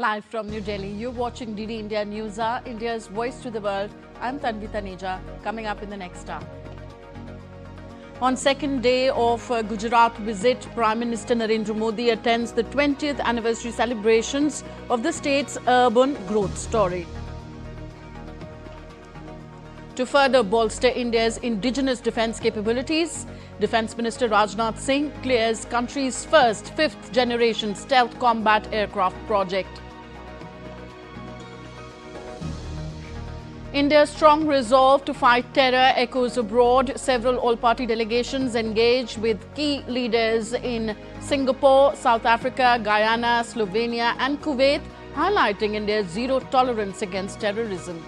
Live from New Delhi, you're watching DD India News Hour, India's voice to the world. I'm Tanvi Taneja. Coming up in the next hour. On second day of Gujarat visit, Prime Minister Narendra Modi attends the 20th anniversary celebrations of the state's urban growth story. To further bolster India's indigenous defence capabilities, Defence Minister Rajnath Singh clears country's first fifth-generation stealth combat aircraft project. India's strong resolve to fight terror echoes abroad. Several all-party delegations engaged with key leaders in Singapore, South Africa, Guyana, Slovenia and Kuwait, highlighting India's zero tolerance against terrorism.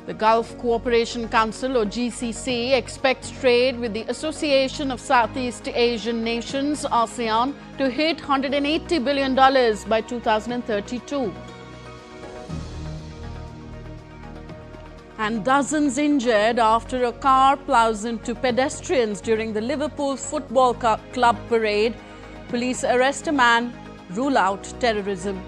The Gulf Cooperation Council, or GCC, expects trade with the Association of Southeast Asian Nations, ASEAN, to hit $180 billion by 2032. And dozens injured after a car plows into pedestrians during the Liverpool Football Club parade. Police arrest a man, rule out terrorism.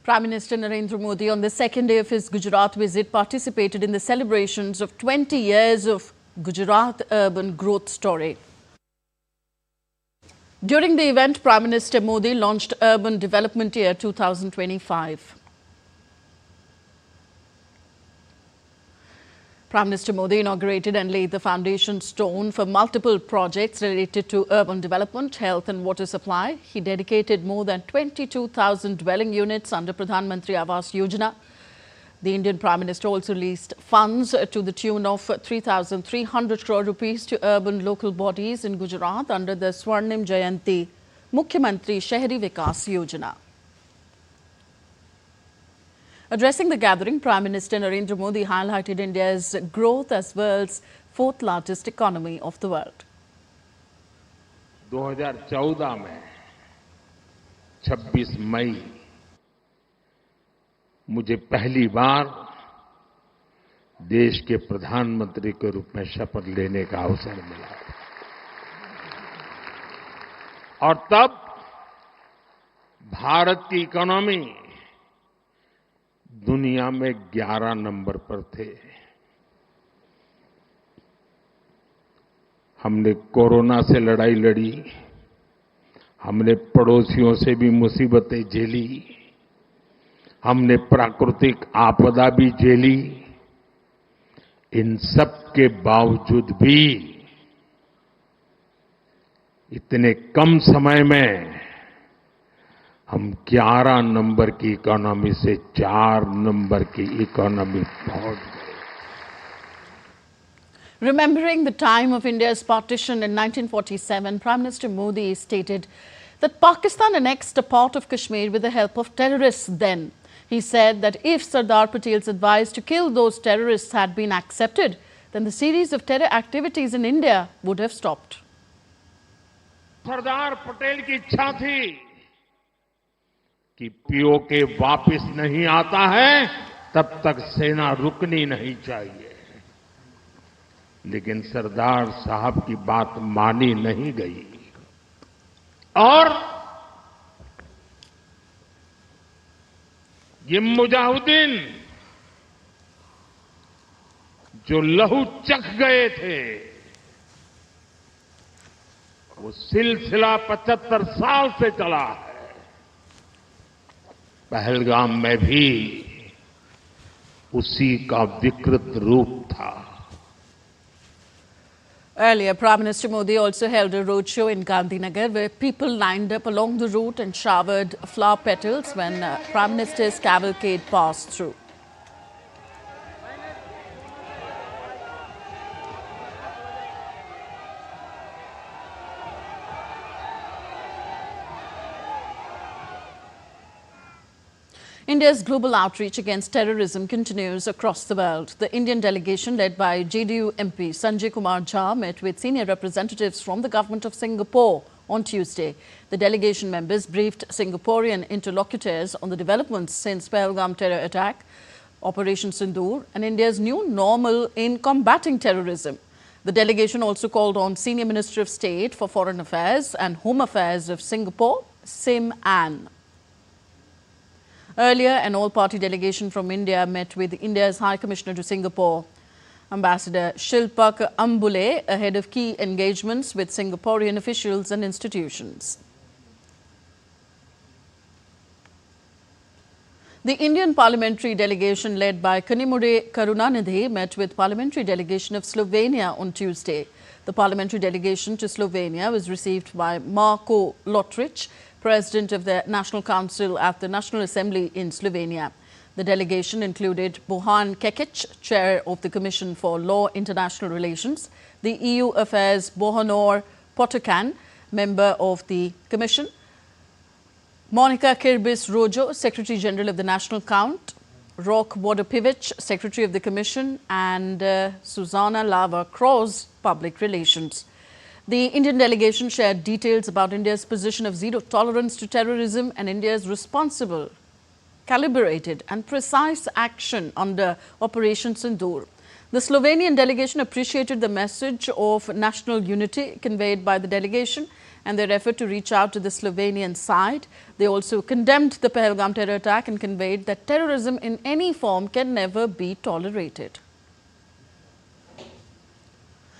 Prime Minister Narendra Modi, on the second day of his Gujarat visit, participated in the celebrations of 20 years of Gujarat Urban Growth story. During the event, Prime Minister Modi launched Urban Development Year 2025. Prime Minister Modi inaugurated and laid the foundation stone for multiple projects related to urban development, health and water supply. He dedicated more than 22,000 dwelling units under Pradhan Mantri Awas Yojana. The Indian Prime Minister also released funds to the tune of 3,300 crore rupees to urban local bodies in Gujarat under the Swarnim Jayanti Mukhyamantri Shahri Vikas Yojana. Addressing the gathering, Prime Minister Narendra Modi highlighted India's growth as world's fourth largest economy of the world. 2014 में 26 मई मुझे पहली बार देश के प्रधानमंत्री के रूप में शपथ लेने का अवसर मिला और तब भारत की इकोनॉमी दुनिया में 11 नंबर पर थे। हमने कोरोना से लड़ाई लड़ी, हमने पड़ोसियों से भी मुसीबतें झेली, हमने प्राकृतिक आपदा भी झेली। इन सब के बावजूद भी इतने कम समय में हम 11 नंबर की इकोनॉमी से 4 नंबर की इकोनॉमी पहुंच गए। Remembering the time of India's partition in 1947, Prime Minister Modi stated that Pakistan annexed a part of Kashmir with the help of terrorists then. He said that if Sardar Patel's advice to kill those terrorists had been accepted, then the series of terror activities in India would have stopped. Sardar Patel की इच्छा थी कि PoK वापस नहीं आता है तब तक सेना रुकनी नहीं चाहिए, लेकिन सरदार साहब की बात मानी नहीं गई और ये मुजाहिदीन जो लहू चख गए थे, वो सिलसिला 75 साल से चला है। पहलगाम में भी उसी का विकृत रूप था। Earlier, Prime Minister Modi also held a roadshow in Gandhinagar where people lined up along the route and showered flower petals when Prime Minister's cavalcade passed through. India's global outreach against terrorism continues across the world. The Indian delegation led by JDU MP Sanjay Kumar Jha met with senior representatives from the government of Singapore on Tuesday. The delegation members briefed Singaporean interlocutors on the developments since Pahalgam terror attack, Operation Sindoor, and India's new normal in combating terrorism. The delegation also called on Senior Minister of State for Foreign Affairs and Home Affairs of Singapore, Sim Ann. Earlier, an all-party delegation from India met with India's High Commissioner to Singapore, Ambassador Shilpak Ambule, ahead of key engagements with Singaporean officials and institutions. The Indian parliamentary delegation led by Kanimure Karunanidhi met with parliamentary delegation of Slovenia on Tuesday. The parliamentary delegation to Slovenia was received by Marko Lotric, President of the National Council at the National Assembly in Slovenia. The delegation included Bojan Kekic, Chair of the Commission for Law International Relations, the EU Affairs Bohanor Potokan, Member of the Commission, Monica Kirbis Rojo, Secretary General of the National Count, Rok Vodopivic, Secretary of the Commission, and Susanna Lava Cross, Public Relations. The Indian delegation shared details about India's position of zero tolerance to terrorism and India's responsible, calibrated and precise action under Operation Sindoor. The Slovenian delegation appreciated the message of national unity conveyed by the delegation and their effort to reach out to the Slovenian side. They also condemned the Pahalgam terror attack and conveyed that terrorism in any form can never be tolerated.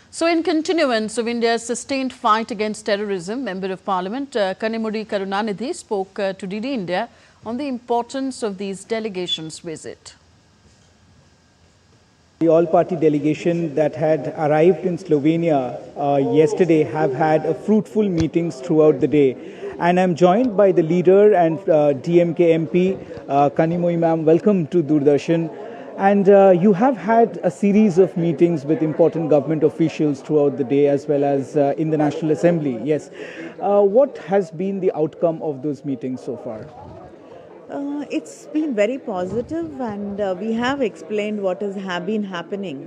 So, in continuance of India's sustained fight against terrorism, Member of Parliament Kanimuri Karunanidhi spoke to DD India on the importance of these delegations' visit. The all-party delegation that had arrived in Slovenia yesterday have had fruitful meetings throughout the day. And I'm joined by the leader and DMK MP, Kanimoi ma'am. Welcome to Doordarshan. And you have had a series of meetings with important government officials throughout the day as well as in the National Assembly. Yes. What has been the outcome of those meetings so far? It's been very positive, and we have explained what has been happening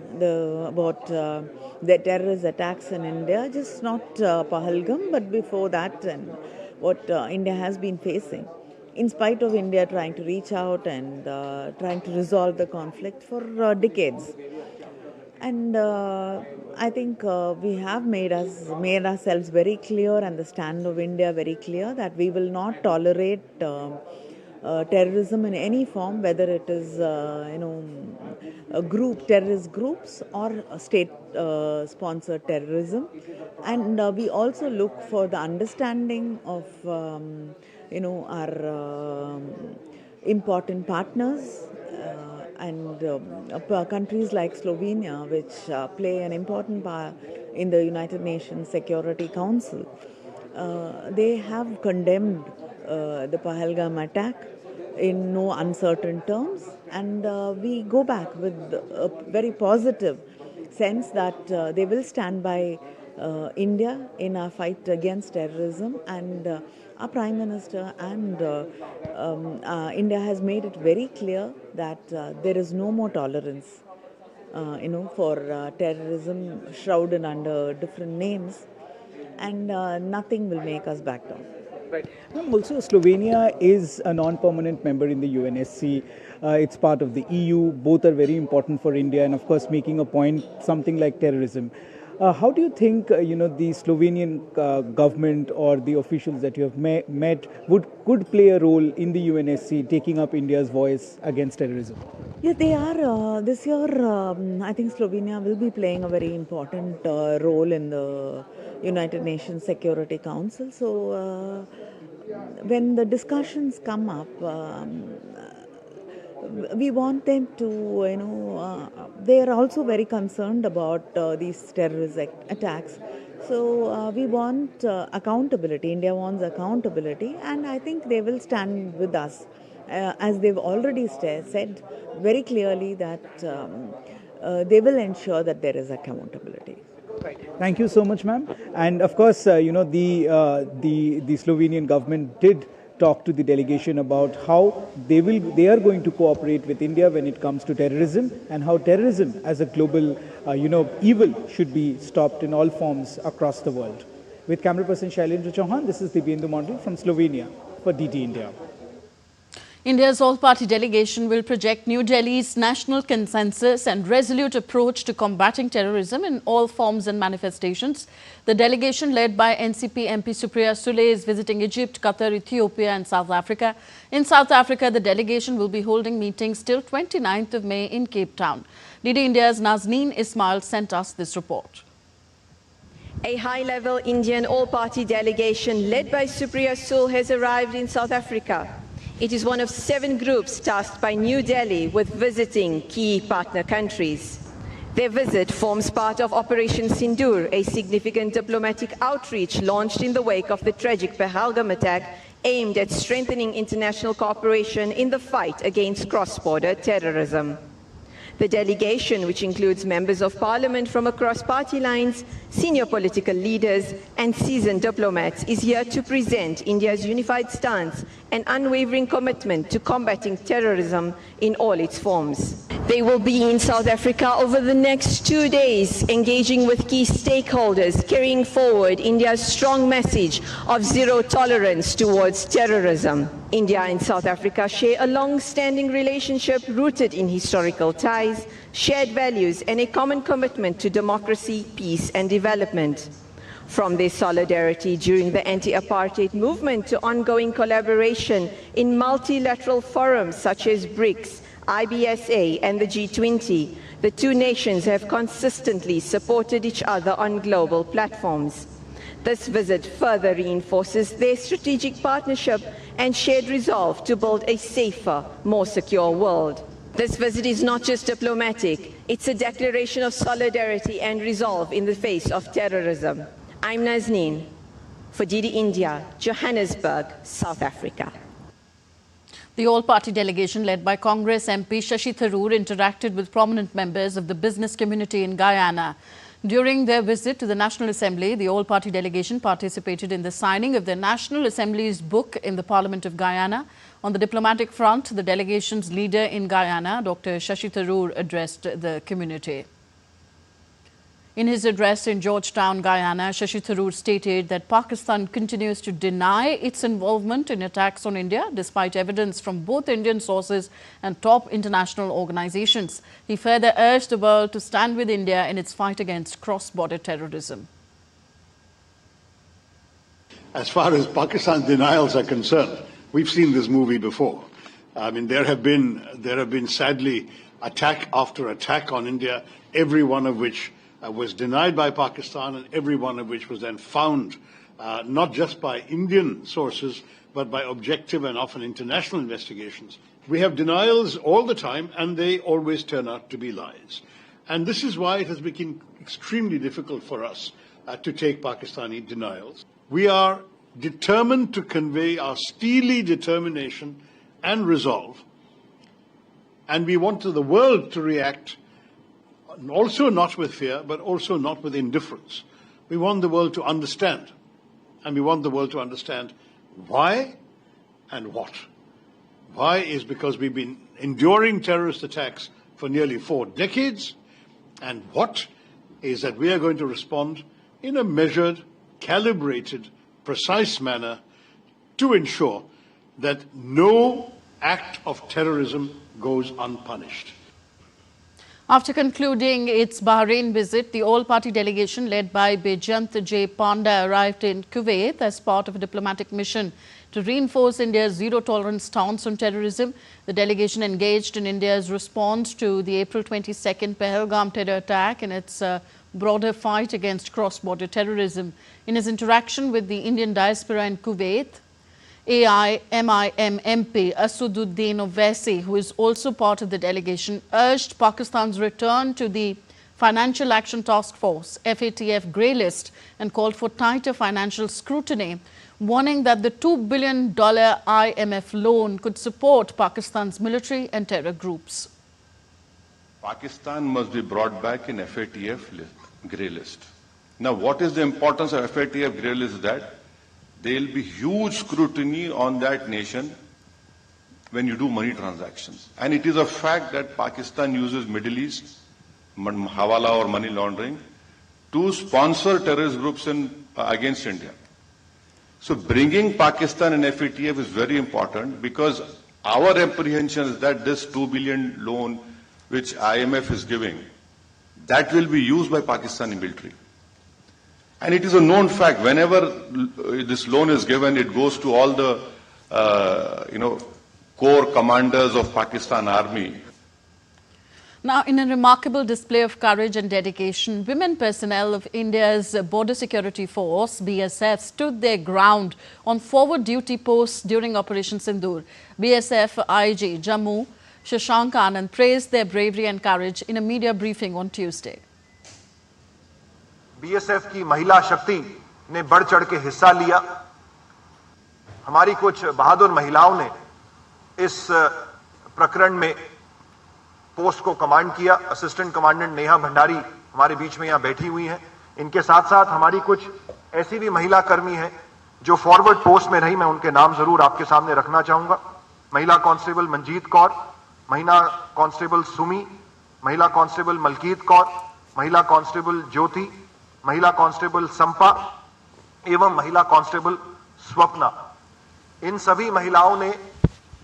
about the terrorist attacks in India, just not Pahalgam, but before that, and what India has been facing. In spite of India trying to reach out and trying to resolve the conflict for decades. And I think we have made ourselves very clear, and the stand of India very clear, that we will not tolerate terrorism in any form, whether it is terrorist groups or state-sponsored terrorism. And we also look for the understanding of our important partners and countries like Slovenia, which play an important part in the United Nations Security Council. They have condemned the Pahalgam attack in no uncertain terms, and we go back with a very positive sense that they will stand by India in our fight against terrorism, and our Prime Minister and India has made it very clear that there is no more tolerance for terrorism shrouded under different names, and nothing will make us back down. Right. Also, Slovenia is a non-permanent member in the UNSC. It's part of the EU. Both are very important for India, and of course, making a point, something like terrorism. How do you think, the Slovenian government or the officials that you have met could play a role in the UNSC taking up India's voice against terrorism? Yeah, they are. This year, I think Slovenia will be playing a very important role in the United Nations Security Council. So, when the discussions come up, we want them to, they are also very concerned about these terrorist attacks. So we want accountability. India wants accountability, and I think they will stand with us, as they've already said very clearly that they will ensure that there is accountability. Right. Thank you so much, ma'am. And of course, the Slovenian government did talk to the delegation about how they are going to cooperate with India when it comes to terrorism, and how terrorism as a global evil should be stopped in all forms across the world. With camera person Shailendra Chauhan, this is Divyendu Mondal from Slovenia for DT India. India's all-party delegation will project New Delhi's national consensus and resolute approach to combating terrorism in all forms and manifestations. The delegation, led by NCP MP Supriya Sule, is visiting Egypt, Qatar, Ethiopia and South Africa. In South Africa, the delegation will be holding meetings till 29th of May in Cape Town. DD India's Nazneen Ismail sent us this report. A high-level Indian all-party delegation led by Supriya Sule has arrived in South Africa. It is one of 7 groups tasked by New Delhi with visiting key partner countries. Their visit forms part of Operation Sindoor, a significant diplomatic outreach launched in the wake of the tragic Pahalgam attack aimed at strengthening international cooperation in the fight against cross-border terrorism. The delegation, which includes members of parliament from across party lines, senior political leaders and seasoned diplomats, is here to present India's unified stance and unwavering commitment to combating terrorism in all its forms. They will be in South Africa over the next 2 days, engaging with key stakeholders, carrying forward India's strong message of zero tolerance towards terrorism. India and South Africa share a long-standing relationship rooted in historical ties, shared values, and a common commitment to democracy, peace, and development. From their solidarity during the anti-apartheid movement to ongoing collaboration in multilateral forums such as BRICS, IBSA, and the G20, the two nations have consistently supported each other on global platforms. This visit further reinforces their strategic partnership and shared resolve to build a safer, more secure world. This visit is not just diplomatic, it's a declaration of solidarity and resolve in the face of terrorism. I'm Nazneen for DD India, Johannesburg, South Africa. The all-party delegation led by Congress MP Shashi Tharoor interacted with prominent members of the business community in Guyana. During their visit to the National Assembly, the all-party delegation participated in the signing of the National Assembly's book in the Parliament of Guyana. On the diplomatic front, the delegation's leader in Guyana, Dr. Shashi Tharoor, addressed the community. In his address in Georgetown, Guyana, Shashi Tharoor stated that Pakistan continues to deny its involvement in attacks on India, despite evidence from both Indian sources and top international organizations. He further urged the world to stand with India in its fight against cross-border terrorism. As far as Pakistan's denials are concerned, we've seen this movie before. I mean, there have been sadly attack after attack on India, every one of which was denied by Pakistan, and every one of which was then found not just by Indian sources, but by objective and often international investigations. We have denials all the time, and they always turn out to be lies. And this is why it has become extremely difficult for us to take Pakistani denials. We are determined to convey our steely determination and resolve, and we want the world to react also not with fear, but also not with indifference. We want the world to understand, and we want the world to understand why and what. Why is because we've been enduring terrorist attacks for nearly 4 decades, and what is that we are going to respond in a measured, calibrated, precise manner to ensure that no act of terrorism goes unpunished. After concluding its Bahrain visit, the all-party delegation led by Bejant J. Panda arrived in Kuwait as part of a diplomatic mission to reinforce India's zero-tolerance stance on terrorism. The delegation engaged in India's response to the April 22nd Pahalgam terror attack in its broader fight against cross-border terrorism. In his interaction with the Indian diaspora in Kuwait, AIMIM MP Asududdin Owaisi, who is also part of the delegation, urged Pakistan's return to the Financial Action Task Force FATF grey list and called for tighter financial scrutiny, warning that the $2 billion IMF loan could support Pakistan's military and terror groups. Pakistan must be brought back in FATF grey list. Now, what is the importance of FATF grey list? That there will be huge scrutiny on that nation when you do money transactions. And it is a fact that Pakistan uses Middle East, hawala or money laundering, to sponsor terrorist groups against India. So bringing Pakistan in FATF is very important because our apprehension is that this 2 billion loan which IMF is giving, that will be used by Pakistani military. And it is a known fact, whenever this loan is given, it goes to all the, core commanders of Pakistan Army. Now, in a remarkable display of courage and dedication, women personnel of India's Border Security Force, BSF, stood their ground on forward duty posts during Operation Sindoor. BSF IG Jammu, Shashank Anand, praised their bravery and courage in a media briefing on Tuesday. BSF की महिला शक्ति ने बढ़ चढ़ के हिस्सा लिया। हमारी कुछ बहादुर महिलाओं ने इस प्रकरण में पोस्ट को कमांड किया। असिस्टेंट कमांडेंट नेहा भंडारी हमारे बीच में यहां बैठी हुई हैं। इनके साथ साथ हमारी कुछ ऐसी भी महिला कर्मी हैं जो फॉरवर्ड पोस्ट में रही। मैं उनके नाम जरूर आपके सामने रखना चाहूंगा। महिला कांस्टेबल मंजीत कौर, महिला कांस्टेबल सुमी, महिला कांस्टेबल मलकीत कौर, महिला कांस्टेबल ज्योति, महिला कांस्टेबल संपा एवं महिला कांस्टेबल स्वप्ना। इन सभी महिलाओं ने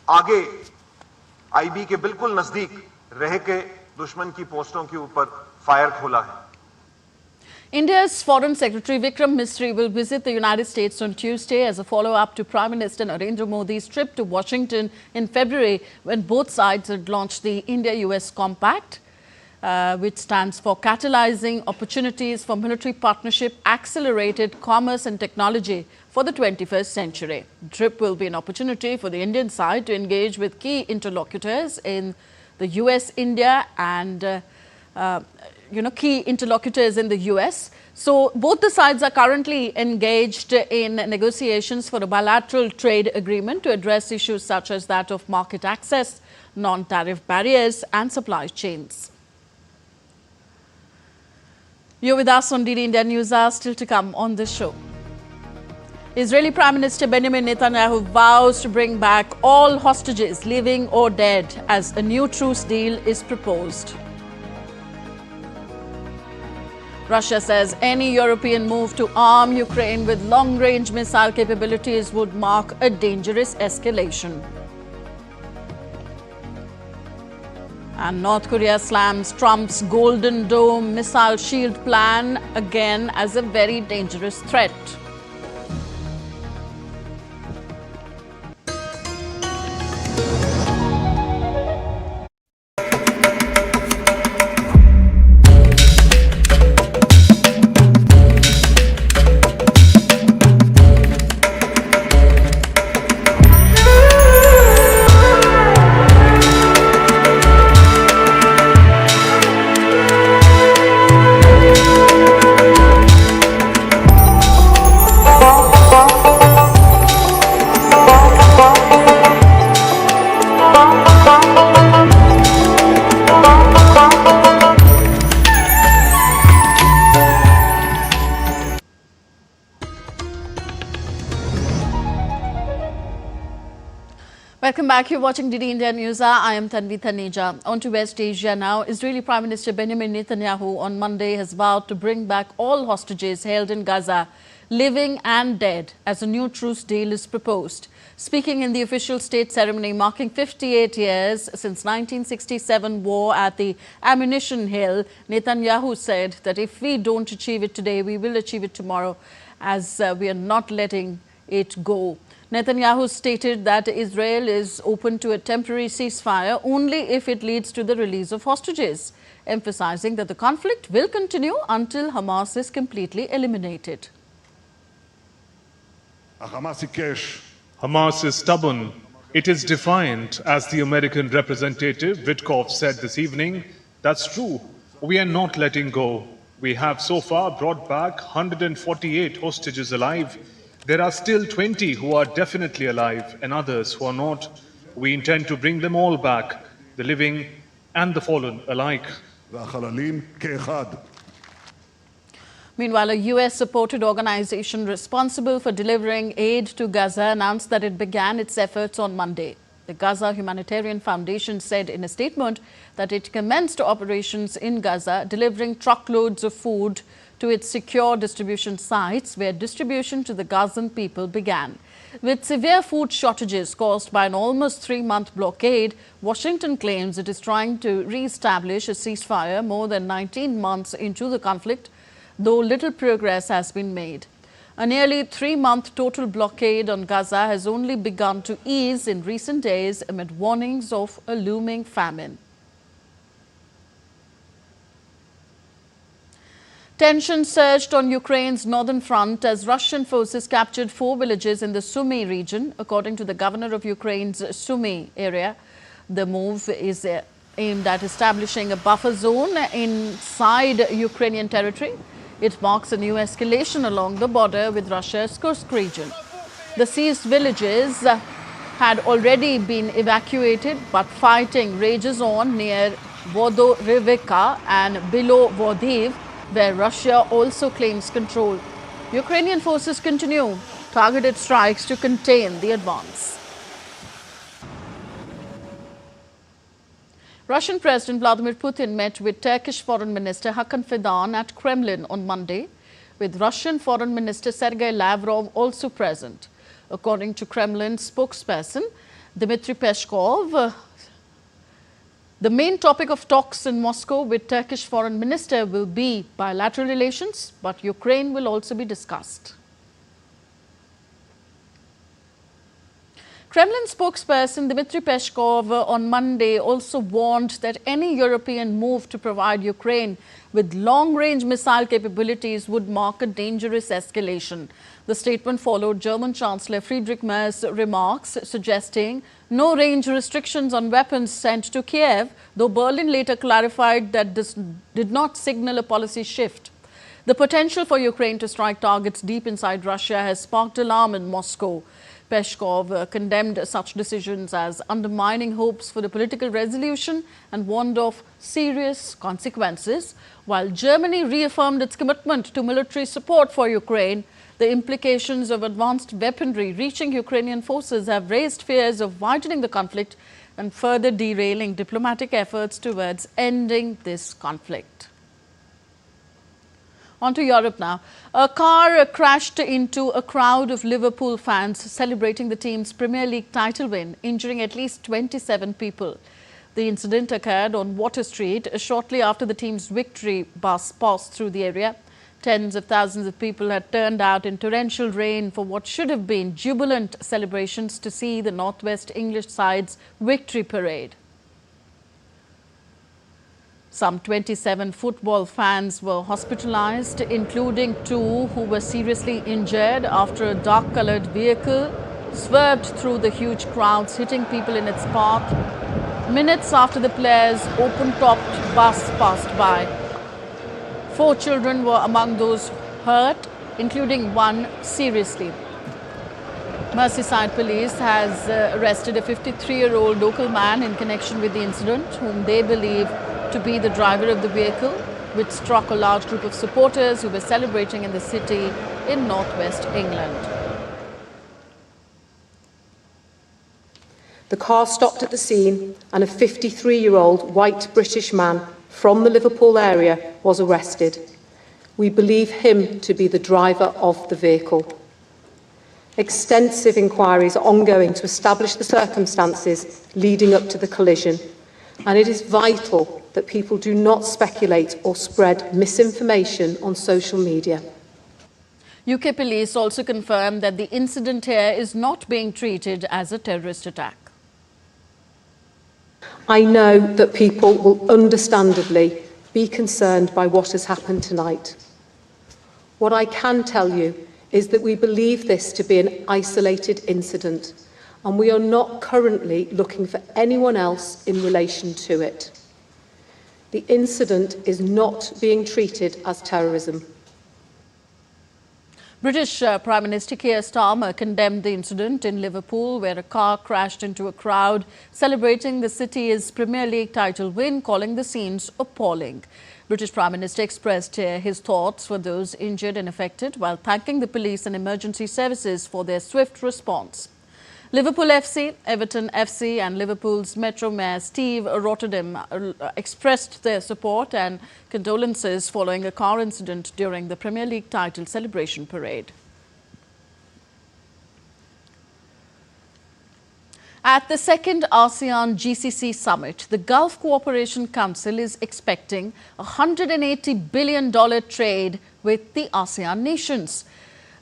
आगे आईबी के बिल्कुल नजदीक रह के दुश्मन की पोस्टों के ऊपर फायर खोला है। India's Foreign Secretary Vikram Misri will visit the United States on Tuesday as a follow-up to Prime Minister Narendra Modi's trip to Washington in February, when both sides had launched the India-US Compact, which stands for Catalyzing Opportunities for Military Partnership, Accelerated Commerce and Technology for the 21st Century. The trip will be an opportunity for the Indian side to engage with key interlocutors in the US, India and key interlocutors in the US. So both the sides are currently engaged in negotiations for a bilateral trade agreement to address issues such as that of market access, non-tariff barriers and supply chains. You're with us on DD India News Hour. Still to come on this show. Israeli Prime Minister Benjamin Netanyahu vows to bring back all hostages, living or dead, as a new truce deal is proposed. Russia says any European move to arm Ukraine with long-range missile capabilities would mark a dangerous escalation. And North Korea slams Trump's Golden Dome missile shield plan again as a very dangerous threat. Welcome back. You're watching DD India News Hour. I am Tanvi Taneja. On to West Asia now. Israeli Prime Minister Benjamin Netanyahu on Monday has vowed to bring back all hostages held in Gaza, living and dead, as a new truce deal is proposed. Speaking in the official state ceremony marking 58 years since 1967 war at the Ammunition Hill, Netanyahu said that if we don't achieve it today, we will achieve it tomorrow, as we are not letting it go. Netanyahu stated that Israel is open to a temporary ceasefire only if it leads to the release of hostages, emphasizing that the conflict will continue until Hamas is completely eliminated. Hamas is stubborn. It is defiant, as the American representative Witkoff said this evening. That's true. We are not letting go. We have so far brought back 148 hostages alive. There are still 20 who are definitely alive and others who are not. We intend to bring them all back, the living and the fallen alike. Meanwhile, a US-supported organization responsible for delivering aid to Gaza announced that it began its efforts on Monday. The Gaza Humanitarian Foundation said in a statement that it commenced operations in Gaza, delivering truckloads of food to its secure distribution sites, where distribution to the Gazan people began. With severe food shortages caused by an almost 3-month blockade, Washington claims it is trying to re-establish a ceasefire more than 19 months into the conflict, though little progress has been made. A nearly 3-month total blockade on Gaza has only begun to ease in recent days amid warnings of a looming famine. Tension surged on Ukraine's northern front as Russian forces captured 4 villages in the Sumy region, according to the governor of Ukraine's Sumy area. The move is aimed at establishing a buffer zone inside Ukrainian territory. It marks a new escalation along the border with Russia's Kursk region. The seized villages had already been evacuated, but fighting rages on near Vodorivka and below Vodiv, where Russia also claims control. Ukrainian forces continue targeted strikes to contain the advance. Russian President Vladimir Putin met with Turkish Foreign Minister Hakan Fidan at Kremlin on Monday, with Russian Foreign Minister Sergei Lavrov also present. According to Kremlin spokesperson Dmitry Peskov, the main topic of talks in Moscow with Turkish Foreign Minister will be bilateral relations, but Ukraine will also be discussed. Kremlin spokesperson Dmitry Peskov on Monday also warned that any European move to provide Ukraine with long-range missile capabilities would mark a dangerous escalation. The statement followed German Chancellor Friedrich Merz's remarks suggesting no range restrictions on weapons sent to Kiev, though Berlin later clarified that this did not signal a policy shift. The potential for Ukraine to strike targets deep inside Russia has sparked alarm in Moscow. Peskov condemned such decisions as undermining hopes for the political resolution and warned of serious consequences. While Germany reaffirmed its commitment to military support for Ukraine, the implications of advanced weaponry reaching Ukrainian forces have raised fears of widening the conflict and further derailing diplomatic efforts towards ending this conflict. On to Europe now. A car crashed into a crowd of Liverpool fans celebrating the team's Premier League title win, injuring at least 27 people. The incident occurred on Water Street shortly after the team's victory bus passed through the area. Tens of thousands of people had turned out in torrential rain for what should have been jubilant celebrations to see the Northwest English side's victory parade. Some 27 football fans were hospitalized, including 2 who were seriously injured after a dark-colored vehicle swerved through the huge crowds, hitting people in its path minutes after the players' open-topped bus passed by. 4 children were among those hurt, including 1 seriously. Merseyside police has arrested a 53-year-old local man in connection with the incident, whom they believe to be the driver of the vehicle, which struck a large group of supporters who were celebrating in the city in northwest England. The car stopped at the scene and a 53-year-old white British man from the Liverpool area was arrested. We believe him to be the driver of the vehicle. Extensive inquiries are ongoing to establish the circumstances leading up to the collision, and it is vital that people do not speculate or spread misinformation on social media. UK police also confirmed that the incident here is not being treated as a terrorist attack. I know that people will understandably be concerned by what has happened tonight. What I can tell you is that we believe this to be an isolated incident, and we are not currently looking for anyone else in relation to it. The incident is not being treated as terrorism. British Prime Minister Keir Starmer condemned the incident in Liverpool, where a car crashed into a crowd celebrating the city's Premier League title win, calling the scenes appalling. British Prime Minister expressed his thoughts for those injured and affected while thanking the police and emergency services for their swift response. Liverpool FC, Everton FC and Liverpool's Metro Mayor Steve Rotterdam expressed their support and condolences following a car incident during the Premier League title celebration parade. At the second ASEAN GCC summit, the Gulf Cooperation Council is expecting a $180 billion trade with the ASEAN nations.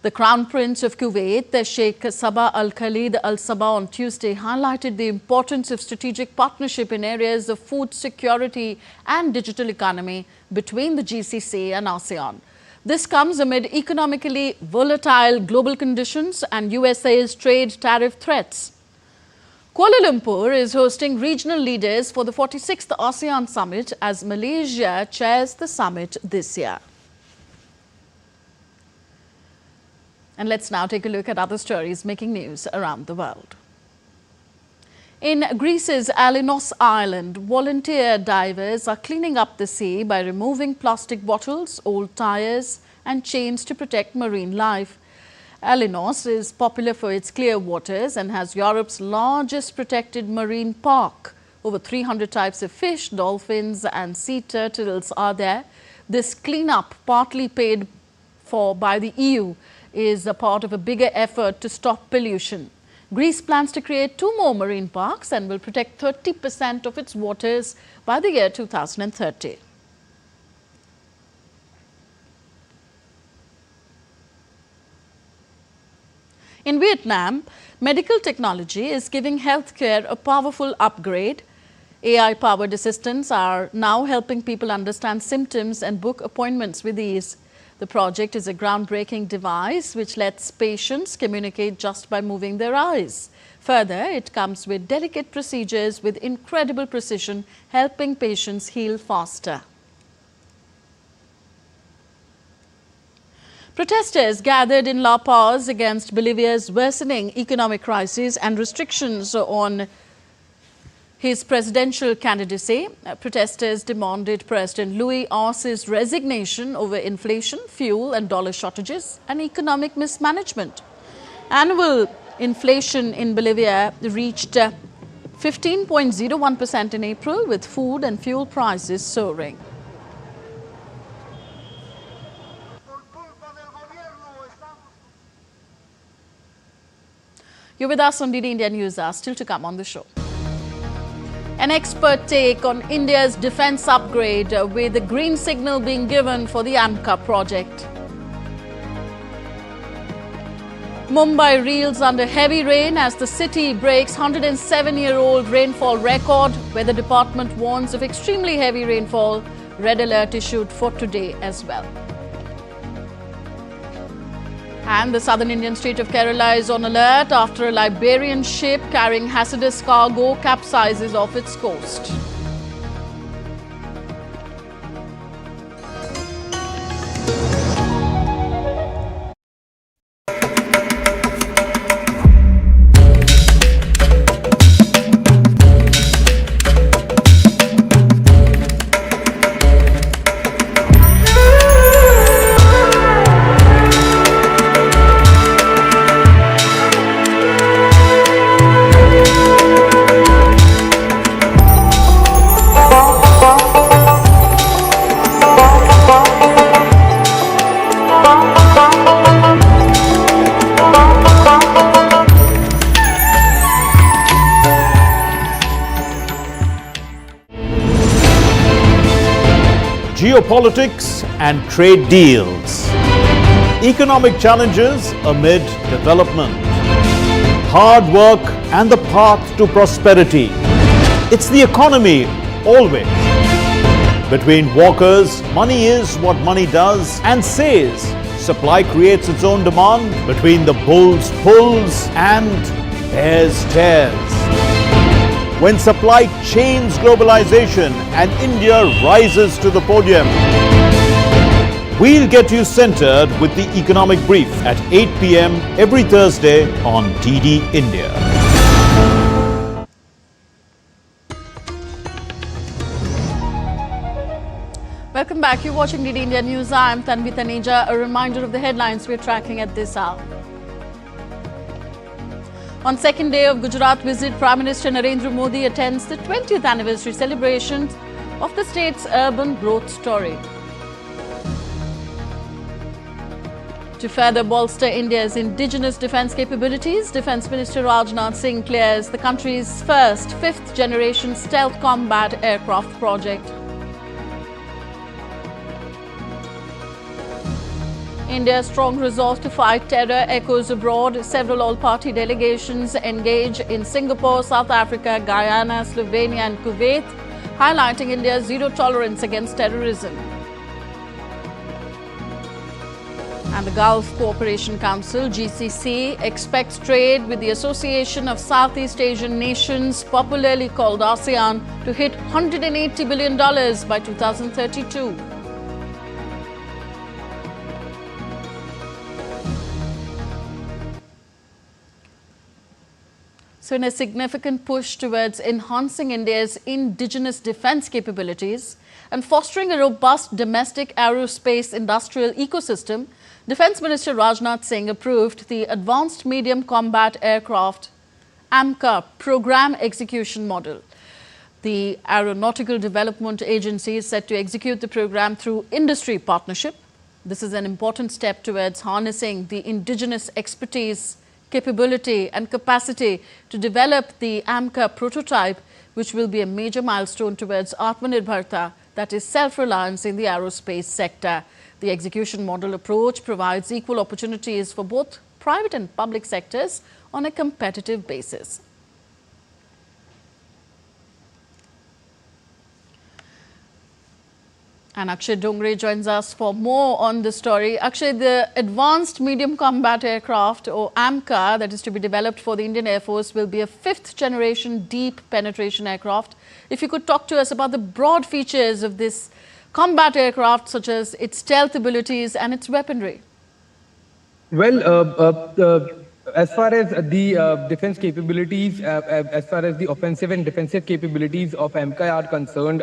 The Crown Prince of Kuwait, Sheikh Sabah Al Khalid Al Sabah, on Tuesday highlighted the importance of strategic partnership in areas of food security and digital economy between the GCC and ASEAN. This comes amid economically volatile global conditions and USA's trade tariff threats. Kuala Lumpur is hosting regional leaders for the 46th ASEAN Summit as Malaysia chairs the summit this year. And let's now take a look at other stories making news around the world. In Greece's Alinos Island, volunteer divers are cleaning up the sea by removing plastic bottles, old tires and chains to protect marine life. Alinos is popular for its clear waters and has Europe's largest protected marine park. Over 300 types of fish, dolphins and sea turtles are there. This cleanup, partly paid for by the EU, is a part of a bigger effort to stop pollution. Greece plans to create 2 more marine parks and will protect 30% of its waters by the year 2030. In Vietnam, medical technology is giving healthcare a powerful upgrade. AI-powered assistants are now helping people understand symptoms and book appointments with ease. The project is a groundbreaking device which lets patients communicate just by moving their eyes. Further, it comes with delicate procedures with incredible precision, helping patients heal faster. Protesters gathered in La Paz against Bolivia's worsening economic crisis and restrictions on his presidential candidacy. Protesters demanded President Luis Arce's resignation over inflation, fuel and dollar shortages and economic mismanagement. Annual inflation in Bolivia reached 15.01% in April, with food and fuel prices soaring. You're with us on DD India News. Still to come on the show. An expert take on India's defence upgrade, with the green signal being given for the AMCA project. Mumbai reels under heavy rain as the city breaks 107-year-old rainfall record. Weather department warns of extremely heavy rainfall. Red alert issued for today as well. And the southern Indian state of Kerala is on alert after a Liberian ship carrying hazardous cargo capsizes off its coast. Geopolitics and trade deals. Economic challenges amid development. Hard work and the path to prosperity. It's the economy always. Between walkers, money is what money does and says. Supply creates its own demand. Between the bulls pulls and bears tears. When supply chains globalization and India rises to the podium. We'll get you centered with the Economic Brief at 8 p.m. every Thursday on DD India. Welcome back. You're watching DD India News. I'm Tanvi Taneja. A reminder of the headlines we're tracking at this hour. On second day of Gujarat visit, Prime Minister Narendra Modi attends the 20th anniversary celebrations of the state's urban growth story. To further bolster India's indigenous defence capabilities, Defence Minister Rajnath Singh clears the country's first fifth-generation stealth combat aircraft project. India's strong resolve to fight terror echoes abroad. Several all-party delegations engage in Singapore, South Africa, Guyana, Slovenia and Kuwait, highlighting India's zero tolerance against terrorism. And the Gulf Cooperation Council, GCC, expects trade with the Association of Southeast Asian Nations, popularly called ASEAN, to hit $180 billion by 2032. So in a significant push towards enhancing India's indigenous defence capabilities and fostering a robust domestic aerospace industrial ecosystem, Defence Minister Rajnath Singh approved the Advanced Medium Combat Aircraft AMCA program execution model. The Aeronautical Development Agency is set to execute the program through industry partnership. This is an important step towards harnessing the indigenous expertise, capability and capacity to develop the AMCA prototype, which will be a major milestone towards Atmanirbharta, that is self-reliance in the aerospace sector. The execution model approach provides equal opportunities for both private and public sectors on a competitive basis. And Akshay Dongre joins us for more on this story. Akshay, the Advanced Medium Combat Aircraft, or AMCA, that is to be developed for the Indian Air Force, will be a fifth-generation deep penetration aircraft. If you could talk to us about the broad features of this combat aircraft, such as its stealth abilities and its weaponry. Well, as far as the defense capabilities, as far as the offensive and defensive capabilities of AMCA are concerned,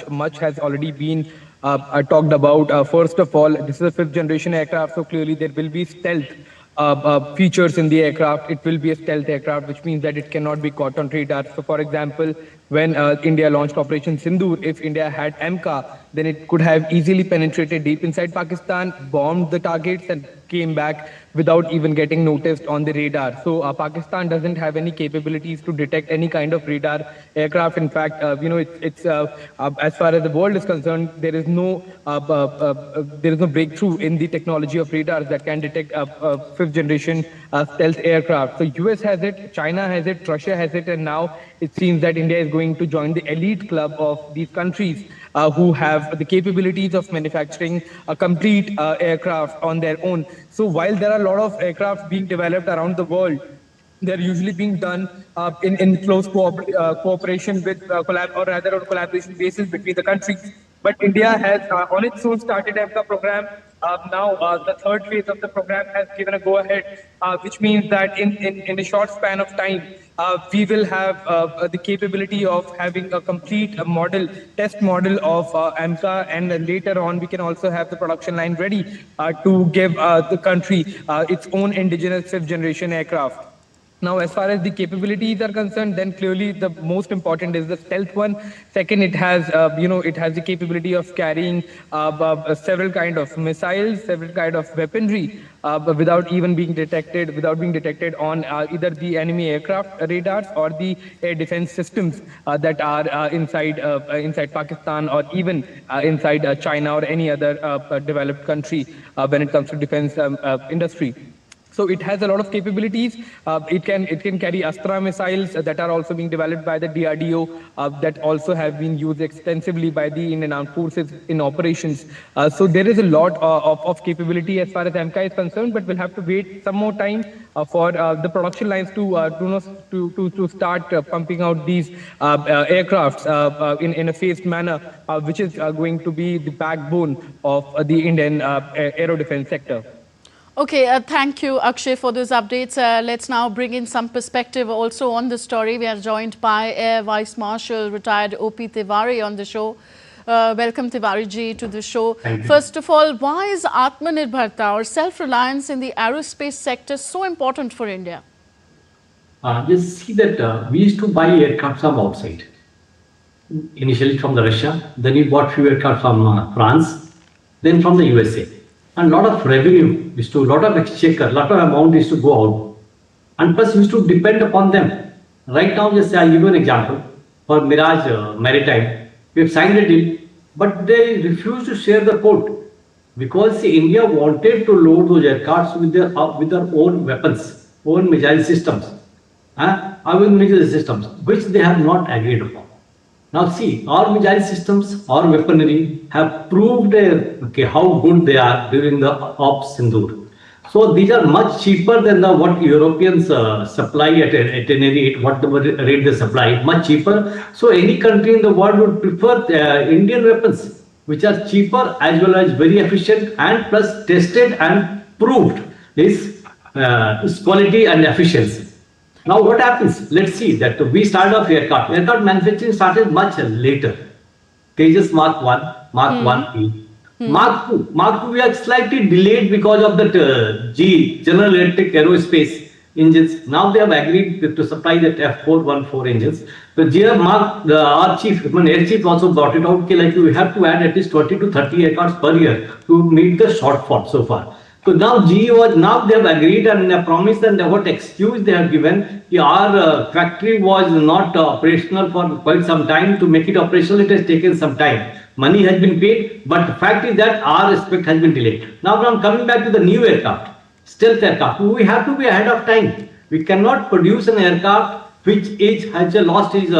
much has already been talked about. First of all, this is a fifth-generation aircraft, so clearly there will be stealth features in the aircraft. It will be a stealth aircraft, which means that it cannot be caught on radar. So, for example, when India launched Operation Sindoor, if India had AMCA, then it could have easily penetrated deep inside Pakistan, bombed the targets and came back without even getting noticed on the radar. So Pakistan doesn't have any capabilities to detect any kind of radar aircraft. In fact, it's as far as the world is concerned, there is no breakthrough in the technology of radars that can detect fifth generation stealth aircraft. So US has it, China has it, Russia has it, and now it seems that India is going to join the elite club of these countries who have the capabilities of manufacturing a complete aircraft on their own. So while there are a lot of aircraft being developed around the world, they're usually being done in close cooperation with on collaboration basis between the countries. But India has on its own started AMCA program. Now the third phase of the program has given a go-ahead, which means that in a short span of time, we will have the capability of having a complete test model of AMCA, and later on we can also have the production line ready to give the country its own indigenous fifth generation aircraft. Now, as far as the capabilities are concerned, then clearly the most important is the stealth one. Second, it has, it has the capability of carrying several kind of missiles, several kind of weaponry, without even being detected, on either the enemy aircraft radars or the air defense systems that are inside Pakistan or even inside China or any other developed country when it comes to defense industry. So it has a lot of capabilities. It can carry Astra missiles that are also being developed by the DRDO, that also have been used extensively by the Indian Armed Forces in operations. So there is a lot of capability as far as AMCA is concerned, but we'll have to wait some more time for the production lines to start pumping out these aircrafts in a phased manner, which is going to be the backbone of the Indian aero defense sector. Okay, thank you, Akshay, for those updates. Let's now bring in some perspective also on the story. We are joined by Air Vice Marshal, retired O.P. Tiwari on the show. Welcome Tiwari ji to the show. First of all, why is Atmanirbharta or self-reliance in the aerospace sector so important for India? You see that we used to buy aircraft from outside. Initially from the Russia, then we bought few aircraft from France, then from the USA. And a lot of revenue used to, lot of exchequer, lot of amount used to go out. And plus used to depend upon them. Right now, just I'll give you an example. For Mirage Maritime, we have signed a deal, but they refused to share the port because India wanted to load those aircrafts with their own weapons, own missile systems, which they have not agreed upon. Now see, our missile systems, our weaponry have proved how good they are during the Ops Sindoor. So these are much cheaper than what Europeans supply at any rate, what the rate they supply, much cheaper. So any country in the world would prefer Indian weapons, which are cheaper as well as very efficient and plus tested and proved its quality and efficiency. Now what happens? Let's see that we started off aircraft. Aircraft manufacturing started much later. Tejas Mark 1, Mark 1E. Mark 2 we are slightly delayed because of that General Electric Aerospace engines. Now they have agreed to supply that F414 engines. The our chief, air chief also brought it out, like we have to add at least 20 to 30 aircrafts per year to meet the shortfall so far. So now now they have agreed and they promised, and what excuse they have given, our factory was not operational for quite some time. To make it operational, it has taken some time. Money has been paid, but the fact is that our aspect has been delayed. Now I'm coming back to the new aircraft, stealth aircraft. We have to be ahead of time. We cannot produce an aircraft which has lost its,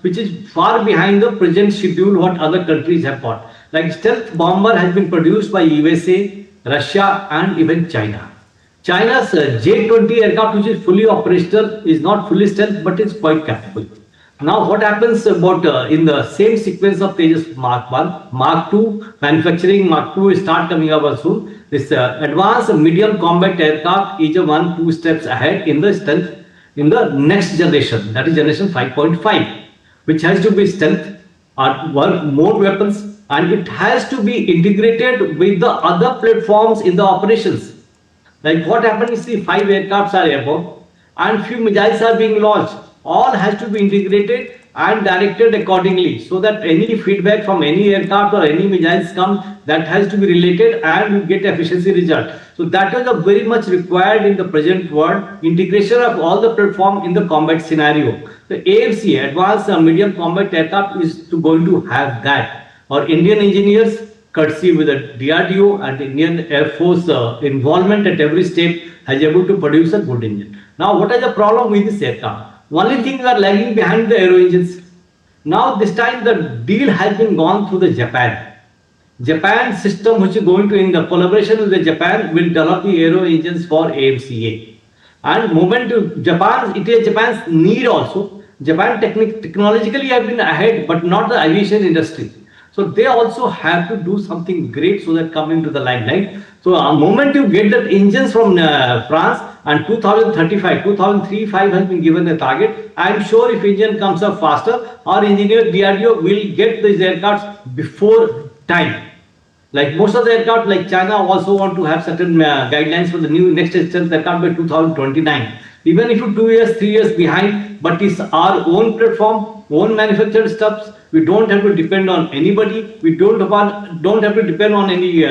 which is far behind the present schedule what other countries have got. Like stealth bomber has been produced by USA, Russia and even China. China's J-20 aircraft, which is fully operational, is not fully stealth, but it's quite capable. Now what happens about in the same sequence of Tejas Mark 1, Mark 2, manufacturing Mark 2 will start coming up soon. This advanced medium combat aircraft is 1-2 steps ahead in the stealth in the next generation, that is generation 5.5, which has to be stealth or work more weapons, and it has to be integrated with the other platforms in the operations. Like what happens is the 5 aircrafts are airborne and few missiles are being launched. All has to be integrated and directed accordingly, so that any feedback from any aircraft or any missiles come, that has to be related and you get efficiency result. So that is very much required in the present world, integration of all the platform in the combat scenario. The AMCA, Advanced Medium Combat Aircraft, is going to have that. Our Indian engineers, courtesy with the DRDO and the Indian Air Force involvement at every step, has able to produce a good engine. Now what is the problem with this aircraft? Only thing we are lagging behind the aero engines. Now this time the deal has been gone through the Japan system, which is going to, in the collaboration with the Japan, will develop the aero engines for AMCA. And moment to Japan, it is Japan's need also. Japan technologically have been ahead, but not the aviation industry. So they also have to do something great so that come into the limelight. So a moment you get that engines from France, and 2035, 2035 has been given a target. I am sure if engine comes up faster, our engineer DRDO will get these aircrafts before time. Like most of the aircraft, like China also want to have certain guidelines for the new next stealth aircraft by 2029. Even if you 2 years, 3 years behind, but it's our own platform, own manufactured stuffs. We don't have to depend on anybody. We don't have to depend on any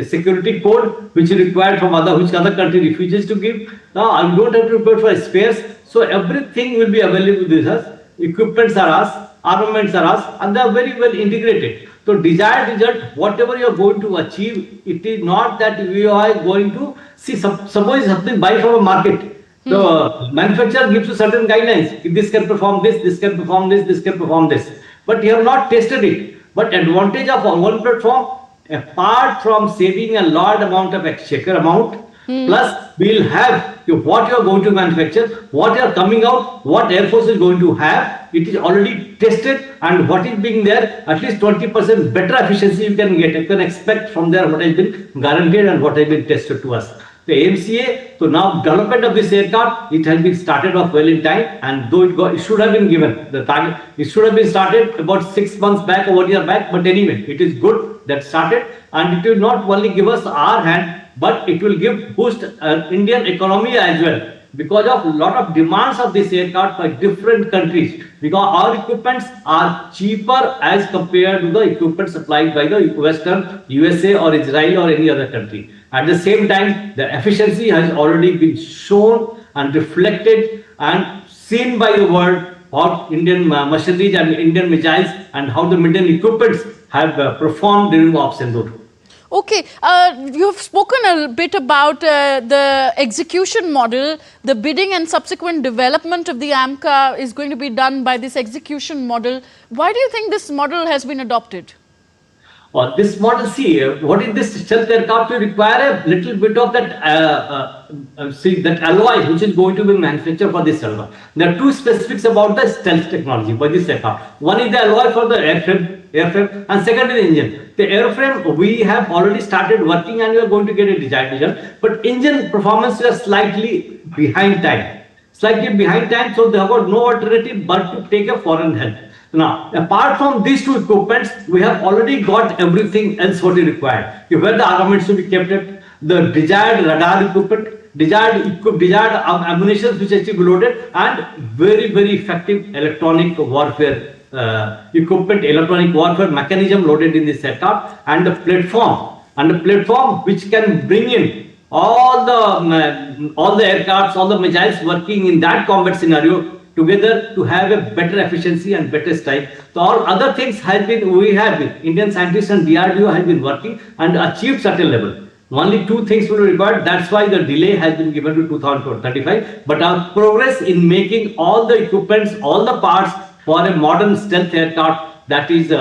security code which is required from which other country refuses to give. Now I don't have to pay for spares. So everything will be available with us. Equipments are us, armaments are us, and they are very well integrated. So desired result, whatever you are going to achieve, it is not that we are going to see. Suppose something buy from a market. The manufacturer gives you certain guidelines. This can perform this, this can perform this, this can perform this. But you have not tested it. But advantage of one platform, apart from saving a large amount of exchequer amount, plus we'll have what you are going to manufacture, what you are coming out, what Air Force is going to have. It is already tested, and what is being there, at least 20% better efficiency you can get. You can expect from there what has been guaranteed and what has been tested to us. the AMCA. So now development of this aircraft, it has been started off well in time, and though it should have been given the target, it should have been started about 6 months back or 1 year back. But anyway, it is good that started, and it will not only give us our hand, but it will give boost Indian economy as well, because of a lot of demands of this aircraft by different countries, because our equipments are cheaper as compared to the equipment supplied by the Western USA or Israel or any other country. At the same time, the efficiency has already been shown and reflected and seen by the world how Indian machineries and Indian missiles and how the Indian equipments have performed during the Sindoor. Okay, you've spoken a bit about the execution model. The bidding and subsequent development of the AMCA is going to be done by this execution model. Why do you think this model has been adopted? This model, see, what is this stealth aircraft will require a little bit of that, that alloy which is going to be manufactured for this alloy. There are two specifics about the stealth technology by this aircraft. One is the alloy for the airframe, and second is the engine. The airframe, we have already started working and we are going to get a design, but engine performance is slightly behind time. So they have got no alternative but to take a foreign help. Now, apart from these two equipments, we have already got everything else what is required. Where the armaments to be kept at, the desired radar equipment, desired ammunition which has to be loaded, and very, very effective electronic warfare equipment, electronic warfare mechanism loaded in this aircraft, and the platform which can bring in all the aircrafts, all the missiles working in that combat scenario together to have a better efficiency and better strike. So all other things Indian scientists and DRDO have been working and achieved certain level. Only two things will be required. That's why the delay has been given to 2035. But our progress in making all the equipments, all the parts for a modern stealth aircraft, that is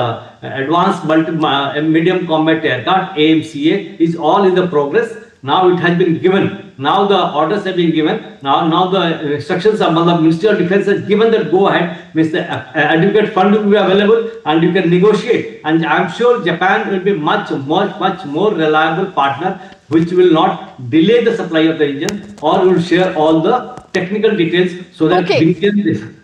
advanced medium combat aircraft, AMCA, is all in the progress. Now it has been given. Now the orders have been given. Now the instructions of the Ministry of Defence has given that go ahead, means the adequate fund will be available and you can negotiate. And I am sure Japan will be much more reliable partner, which will not delay the supply of the engine or will share all the technical details so that we can.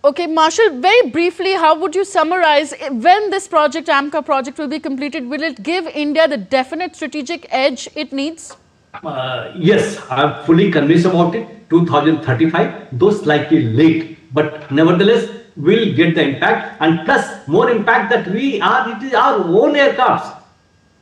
Okay, Marshal, very briefly, how would you summarize when this project, AMCA project, will be completed? Will it give India the definite strategic edge it needs? Yes, I am fully convinced about it. 2035, though slightly late, but nevertheless, we'll get the impact, and plus more impact that it is our own aircrafts.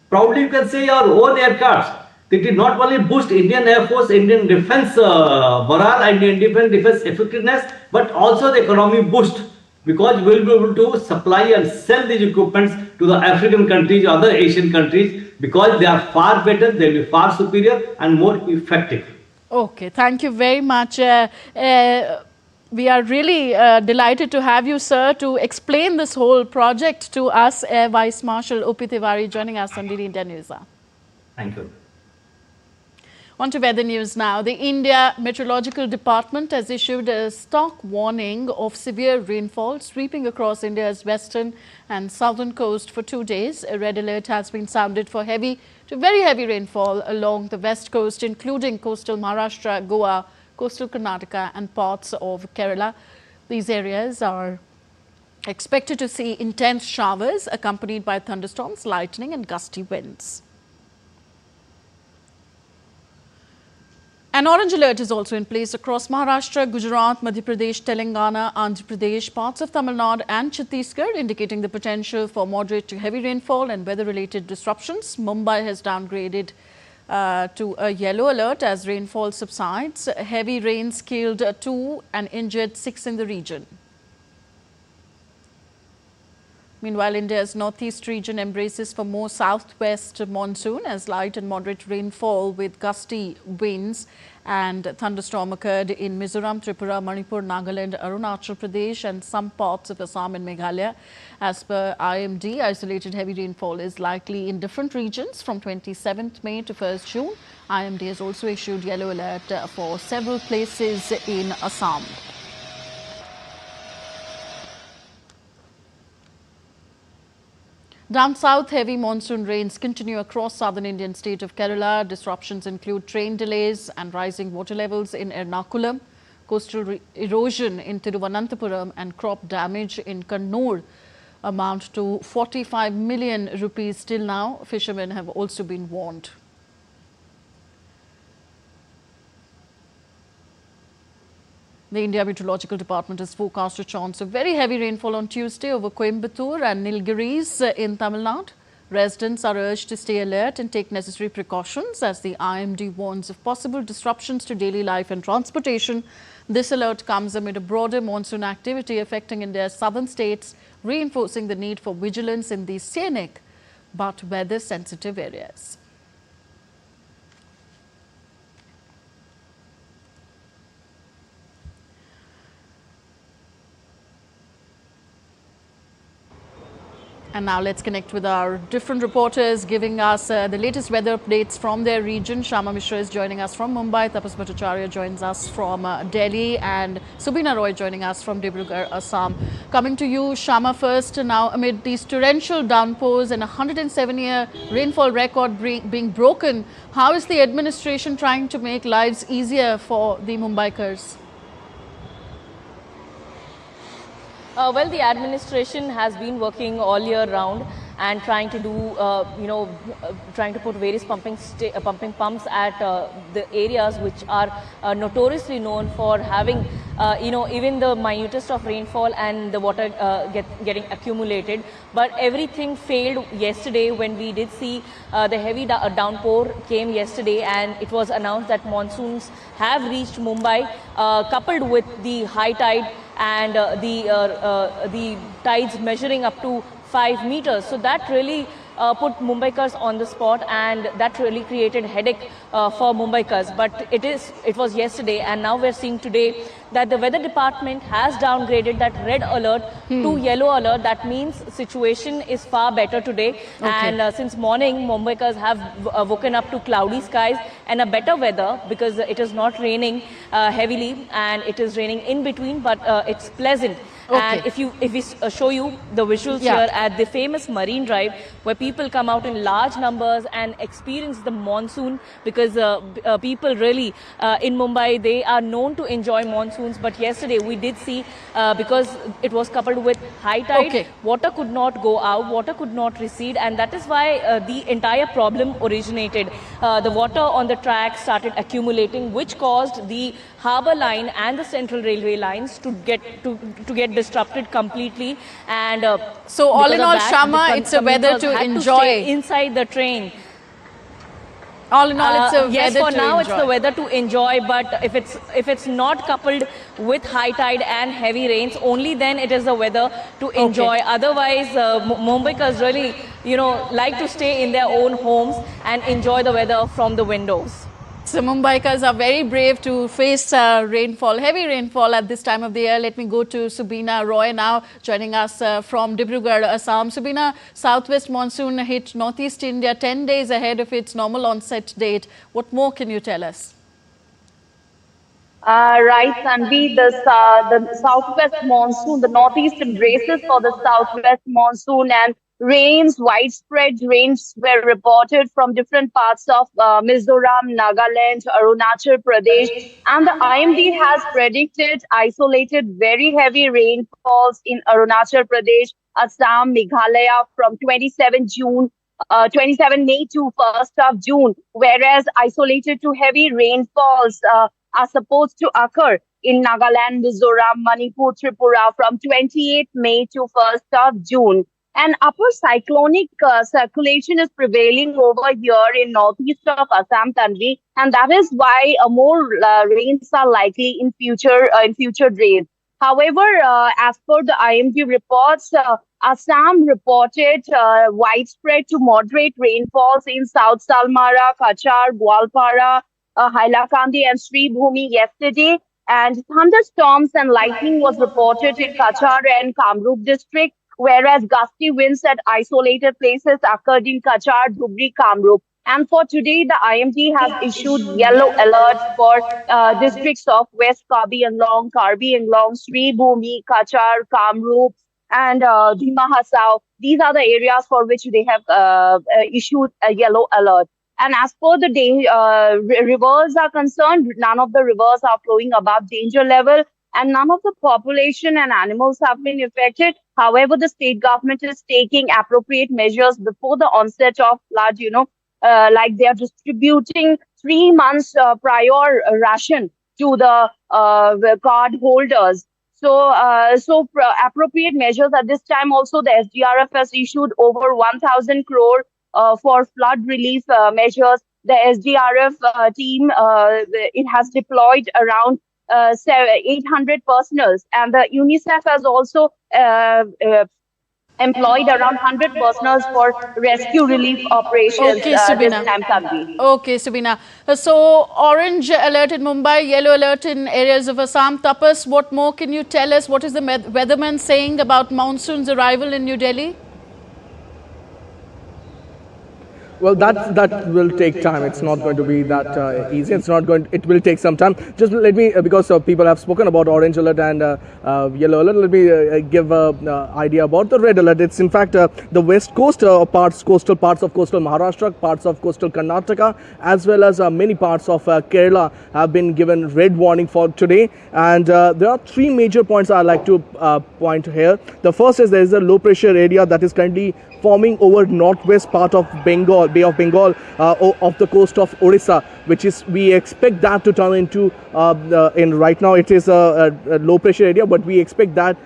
Proudly you can say our own aircrafts. It did not only boost Indian Air Force, Indian defense morale and Indian defense effectiveness, but also the economy boost, because we will be able to supply and sell these equipments to the African countries, other Asian countries, because they are far better, they will be far superior and more effective. Okay, thank you very much. We are really delighted to have you, sir, to explain this whole project to us. Air Vice Marshal O.P. Tiwari joining us on DD India News. Thank you. On to weather news now. The India Meteorological Department has issued a stock warning of severe rainfall sweeping across India's western and southern coast for 2 days. A red alert has been sounded for heavy to very heavy rainfall along the west coast, including coastal Maharashtra, Goa, coastal Karnataka and parts of Kerala. These areas are expected to see intense showers accompanied by thunderstorms, lightning and gusty winds. An orange alert is also in place across Maharashtra, Gujarat, Madhya Pradesh, Telangana, Andhra Pradesh, parts of Tamil Nadu and Chhattisgarh, indicating the potential for moderate to heavy rainfall and weather-related disruptions. Mumbai has downgraded to a yellow alert as rainfall subsides. Heavy rains killed 2 and injured 6 in the region. Meanwhile, India's northeast region embraces for more southwest monsoon as light and moderate rainfall with gusty winds and thunderstorm occurred in Mizoram, Tripura, Manipur, Nagaland, Arunachal Pradesh and some parts of Assam and Meghalaya. As per IMD, isolated heavy rainfall is likely in different regions from 27th May to 1st June. IMD has also issued yellow alert for several places in Assam. Down south, heavy monsoon rains continue across southern Indian state of Kerala. Disruptions include train delays and rising water levels in Ernakulam, coastal erosion in Thiruvananthapuram and crop damage in Kannur amount to 45 million rupees till now. Fishermen have also been warned. The India Meteorological Department has forecast a chance of very heavy rainfall on Tuesday over Coimbatore and Nilgiris in Tamil Nadu. Residents are urged to stay alert and take necessary precautions as the IMD warns of possible disruptions to daily life and transportation. This alert comes amid a broader monsoon activity affecting India's southern states, reinforcing the need for vigilance in these scenic but weather-sensitive areas. And now let's connect with our different reporters giving us the latest weather updates from their region. Shama Mishra is joining us from Mumbai, Tapas Bhattacharya joins us from Delhi, and Subina Roy joining us from Dibrugarh, Assam. Coming to you, Shama, first, now amid these torrential downpours and a 107-year rainfall record being broken, how is the administration trying to make lives easier for the Mumbaikars? Well, the administration has been working all year round and trying to do, trying to put various pumping pumps at the areas which are notoriously known for having, even the minutest of rainfall and the water getting accumulated. But everything failed yesterday when we did see the heavy downpour came yesterday, and it was announced that monsoons have reached Mumbai, coupled with the high tide and the tides measuring up to 5 meters. So that really put Mumbaikars on the spot, and that really created headache for Mumbaikars. But it was yesterday, and now we're seeing today that the weather department has downgraded that red alert to yellow alert. That means situation is far better today. Okay. And since morning, Mumbaikars have woken up to cloudy skies and a better weather because it is not raining heavily and it is raining in between, but it's pleasant. Okay. And if we show you the visuals here at the famous Marine Drive, where people come out in large numbers and experience the monsoon, because people really in Mumbai, they are known to enjoy monsoons. But yesterday we did see, because it was coupled with high tide, water could not go out, water could not recede, and that is why the entire problem originated. The water on the track started accumulating, which caused the harbour line and the central railway lines to get disrupted completely. And so all in all, Shama, it's a weather to enjoy inside the train. All in all, it's a yes, weather for to now enjoy. It's the weather to enjoy, but if it's not coupled with high tide and heavy rains, only then it is the weather to enjoy. Otherwise, Mumbaikars really, like to stay in their own homes and enjoy the weather from the windows. So Mumbaikars are very brave to face rainfall, heavy rainfall at this time of the year. Let me go to Subina Roy now, joining us from Dibrugarh, Assam. Subina, southwest monsoon hit northeast India 10 days ahead of its normal onset date. What more can you tell us? Right, Sanvi, the southwest monsoon, the northeast embraces for the southwest monsoon, and widespread rains were reported from different parts of Mizoram, Nagaland, Arunachal Pradesh, and the IMD has predicted isolated very heavy rainfalls in Arunachal Pradesh, Assam, Meghalaya from 27 May to 1st of June, whereas isolated to heavy rainfalls are supposed to occur in Nagaland, Mizoram, Manipur, Tripura from 28 May to 1st of June. An upper cyclonic circulation is prevailing over here in northeast of Assam, Tanvi, and that is why more rains are likely in future days. However, as per the IMD reports, Assam reported widespread to moderate rainfalls in South Salmara, Kachar, Gwalpara, Hailakandi and Sribhumi yesterday, and thunderstorms and lightning was reported in Kachar and Kamrup district, whereas gusty winds at isolated places occurred in Kachar, Dhubri, Kamrup. And for today, the IMD has issued yellow alert for districts of West Karbi Anglong, Sribhumi, Kachar, Kamrup, and Dima Hasao. these are the areas for which they have issued a yellow alert. And as per the rivers are concerned, none of the rivers are flowing above danger level, and none of the population and animals have been affected. However, the state government is taking appropriate measures before the onset of flood, like they are distributing 3 months prior ration to the card holders. So, appropriate measures at this time. Also, the SDRF has issued over 1,000 crore for flood relief measures. The SDRF team, it has deployed around 800 personals, and the UNICEF has also employed around 100 personals for rescue relief operations Okay, this Subina. time, Tanvi. Okay, Subina. So, orange alert in Mumbai, yellow alert in areas of Assam. Tapas, what more can you tell us? What is the weatherman saying about monsoon's arrival in New Delhi? Well, that will take time. It's not going to be that easy. It will take some time. Just let me, because people have spoken about orange alert and yellow alert, let me give an idea about the red alert. It's in fact the west coast coastal parts of coastal Maharashtra, parts of coastal Karnataka, as well as many parts of Kerala have been given red warning for today. And there are 3 major points I'd like to point here. The first is there is a low pressure area that is currently forming over northwest part of Bengal, Bay of Bengal, off the coast of Odisha, which is, we expect that to turn into, right now it is a low pressure area, but we expect that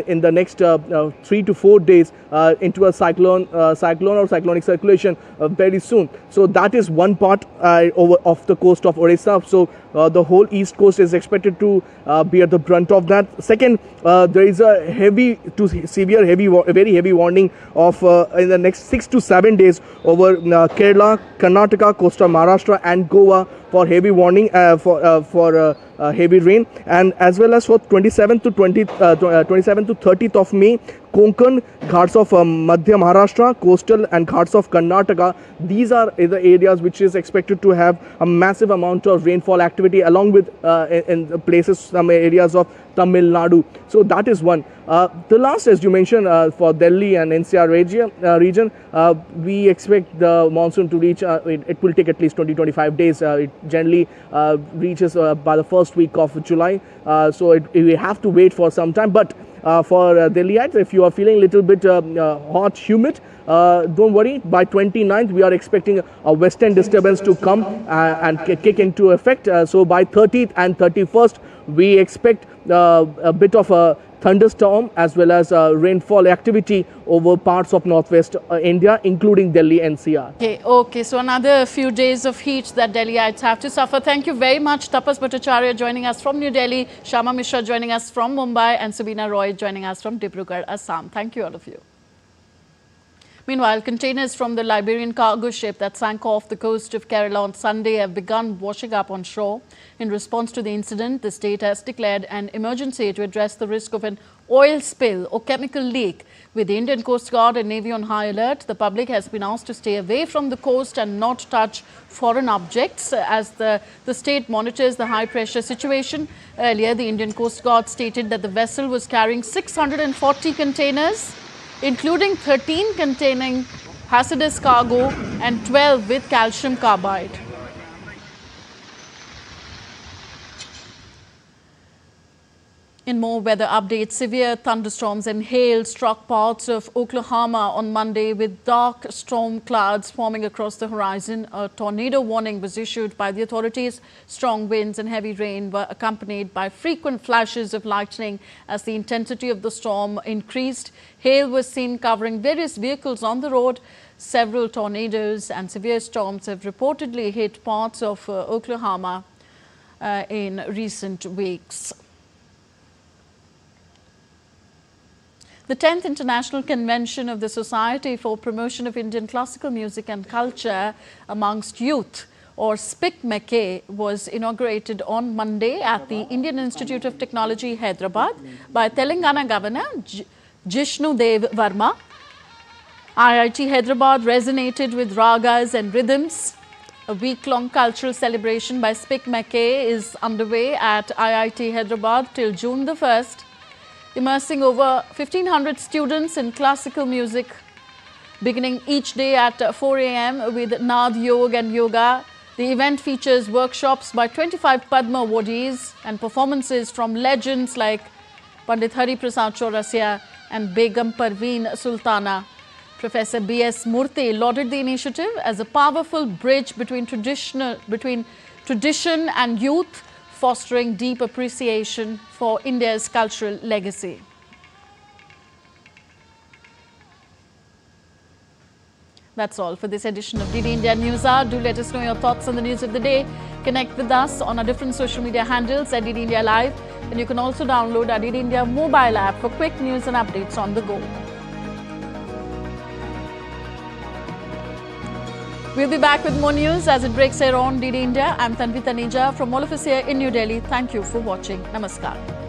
in the next 3 to 4 days into a cyclone or cyclonic circulation very soon. So that is one part off the coast of Odisha. So the whole east coast is expected to be at the brunt of that. Second, there is a heavy to severe very heavy warning of in the next 6 to 7 days over Kerala, Karnataka, coastal Maharashtra and Goa for heavy warning for heavy rain, and as well as for 27th to 30th of May, Konkan, Ghats of Madhya Maharashtra, coastal and Ghats of Karnataka. These are the areas which is expected to have a massive amount of rainfall activity, along with in places, some areas of Tamil Nadu. So that is one. The last, as you mentioned, for Delhi and NCR region, we expect the monsoon to reach, it will take at least 20-25 days. It generally reaches by the first week of July. So we have to wait for some time. But for Delhiites, if you are feeling a little bit hot, humid, don't worry. By 29th, we are expecting a western disturbance to come and kick into effect. So by 30th and 31st, we expect a bit of a thunderstorm as well as rainfall activity over parts of northwest India, including Delhi NCR. Okay. So another few days of heat that Delhiites have to suffer. Thank you very much, Tapas Bhattacharya joining us from New Delhi, Shama Mishra joining us from Mumbai, and Subina Roy joining us from Dibrugarh, Assam. Thank you, all of you. Meanwhile, containers from the Liberian cargo ship that sank off the coast of Kerala on Sunday have begun washing up on shore. In response to the incident, the state has declared an emergency to address the risk of an oil spill or chemical leak. With the Indian Coast Guard and Navy on high alert, the public has been asked to stay away from the coast and not touch foreign objects as the state monitors the high pressure situation. Earlier, the Indian Coast Guard stated that the vessel was carrying 640 containers, including 13 containing hazardous cargo and 12 with calcium carbide. In more weather updates, severe thunderstorms and hail struck parts of Oklahoma on Monday with dark storm clouds forming across the horizon. A tornado warning was issued by the authorities. Strong winds and heavy rain were accompanied by frequent flashes of lightning as the intensity of the storm increased. Hail was seen covering various vehicles on the road. Several tornadoes and severe storms have reportedly hit parts of Oklahoma in recent weeks. The 10th International Convention of the Society for Promotion of Indian Classical Music and Culture amongst Youth, or SPIC-MACAY, was inaugurated on Monday at the Indian Institute of Technology, Hyderabad, by Telangana Governor Jishnu Dev Verma. IIT Hyderabad resonated with ragas and rhythms. A week-long cultural celebration by SPIC-MACAY is underway at IIT Hyderabad till June the 1st. immersing over 1,500 students in classical music, beginning each day at 4 a.m. with Naad Yoga and Yoga. The event features workshops by 25 Padma awardees and performances from legends like Pandit Hari Prasad Chaurasia and Begum Parveen Sultana. Professor B.S. Murthy lauded the initiative as a powerful bridge between tradition and youth, fostering deep appreciation for India's cultural legacy. That's all for this edition of DD India News Hour. Do let us know your thoughts on the news of the day. Connect with us on our different social media handles at DD India Live. And you can also download our DD India mobile app for quick news and updates on the go. We'll be back with more news as it breaks here on DD India. I'm Tanvi Taneja from all of us here in New Delhi. Thank you for watching. Namaskar.